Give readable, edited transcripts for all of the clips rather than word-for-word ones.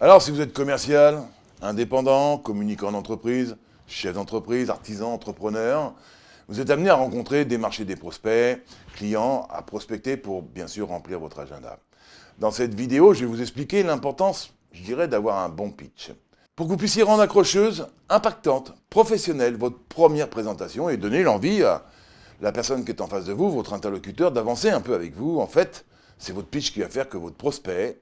Alors, si vous êtes commercial, indépendant, communicant en entreprise, chef d'entreprise, artisan, entrepreneur, vous êtes amené à rencontrer, démarcher des prospects, clients, à prospecter pour, bien sûr, remplir votre agenda. Dans cette vidéo, je vais vous expliquer l'importance, je dirais, d'avoir un bon pitch. Pour que vous puissiez rendre accrocheuse, impactante, professionnelle votre première présentation et donner l'envie à la personne qui est en face de vous, votre interlocuteur, d'avancer un peu avec vous. En fait, c'est votre pitch qui va faire que votre prospect,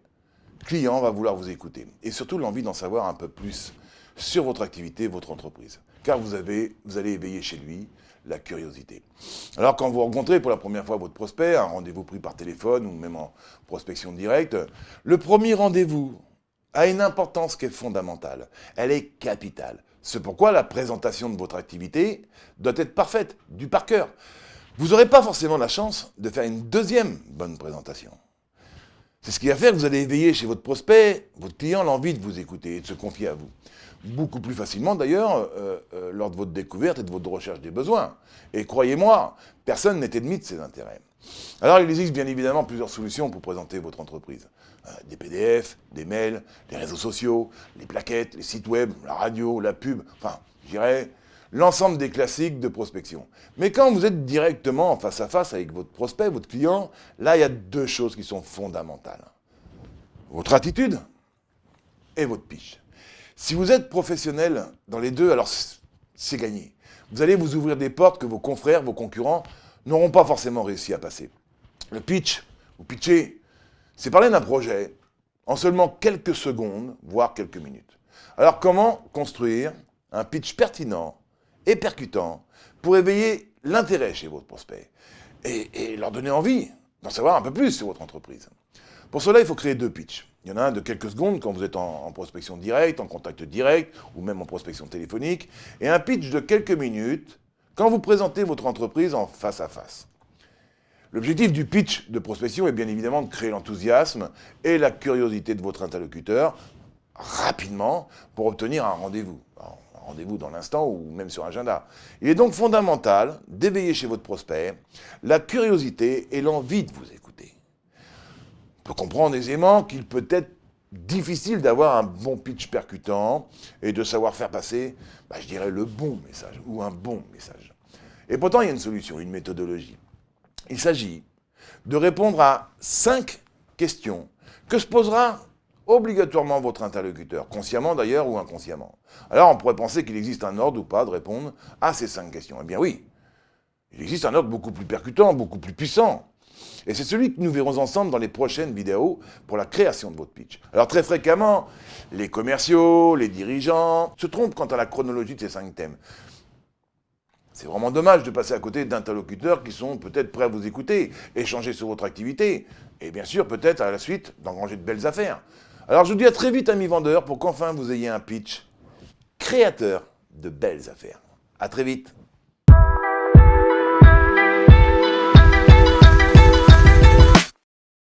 client, va vouloir vous écouter. Et surtout l'envie d'en savoir un peu plus sur votre activité, votre entreprise. Car vous allez éveiller chez lui la curiosité. Alors quand vous rencontrez pour la première fois votre prospect, un rendez-vous pris par téléphone ou même en prospection directe, le premier rendez-vous a une importance qui est fondamentale. Elle est capitale. C'est pourquoi la présentation de votre activité doit être parfaite, du par cœur. Vous n'aurez pas forcément la chance de faire une deuxième bonne présentation. C'est ce qui va faire que vous allez éveiller chez votre prospect, votre client, l'envie de vous écouter et de se confier à vous. Beaucoup plus facilement d'ailleurs lors de votre découverte et de votre recherche des besoins. Et croyez-moi, personne n'est ennemi de ses intérêts. Alors il existe bien évidemment plusieurs solutions pour présenter votre entreprise. Des PDF, des mails, les réseaux sociaux, les plaquettes, les sites web, la radio, la pub, enfin, je dirais, l'ensemble des classiques de prospection. Mais quand vous êtes directement face à face avec votre prospect, votre client, là il y a deux choses qui sont fondamentales. Votre attitude et votre pitch. Si vous êtes professionnel dans les deux, alors c'est gagné. Vous allez vous ouvrir des portes que vos confrères, vos concurrents n'auront pas forcément réussi à passer. Le pitch, ou pitcher, c'est parler d'un projet en seulement quelques secondes, voire quelques minutes. Alors comment construire un pitch pertinent et percutant pour éveiller l'intérêt chez votre prospect et leur donner envie d'en savoir un peu plus sur votre entreprise? Pour cela, il faut créer deux pitchs. Il y en a un de quelques secondes quand vous êtes en prospection directe, en contact direct ou même en prospection téléphonique, et un pitch de quelques minutes quand vous présentez votre entreprise en face à face. L'objectif du pitch de prospection est bien évidemment de créer l'enthousiasme et la curiosité de votre interlocuteur rapidement pour obtenir un rendez-vous. Un rendez-vous dans l'instant ou même sur agenda. Il est donc fondamental d'éveiller chez votre prospect la curiosité et l'envie de vous écouter. On peut comprendre aisément qu'il peut être difficile d'avoir un bon pitch percutant et de savoir faire passer, je dirais, le bon message ou un bon message. Et pourtant, il y a une solution, une méthodologie. Il s'agit de répondre à 5 questions que se posera obligatoirement votre interlocuteur, consciemment d'ailleurs ou inconsciemment. Alors on pourrait penser qu'il existe un ordre ou pas de répondre à ces 5 questions. Eh bien oui, il existe un ordre beaucoup plus percutant, beaucoup plus puissant. Et c'est celui que nous verrons ensemble dans les prochaines vidéos pour la création de votre pitch. Alors très fréquemment, les commerciaux, les dirigeants se trompent quant à la chronologie de ces 5 thèmes. C'est vraiment dommage de passer à côté d'interlocuteurs qui sont peut-être prêts à vous écouter, échanger sur votre activité, et bien sûr peut-être à la suite d'engranger de belles affaires. Alors je vous dis à très vite amis vendeurs pour qu'enfin vous ayez un pitch créateur de belles affaires. À très vite.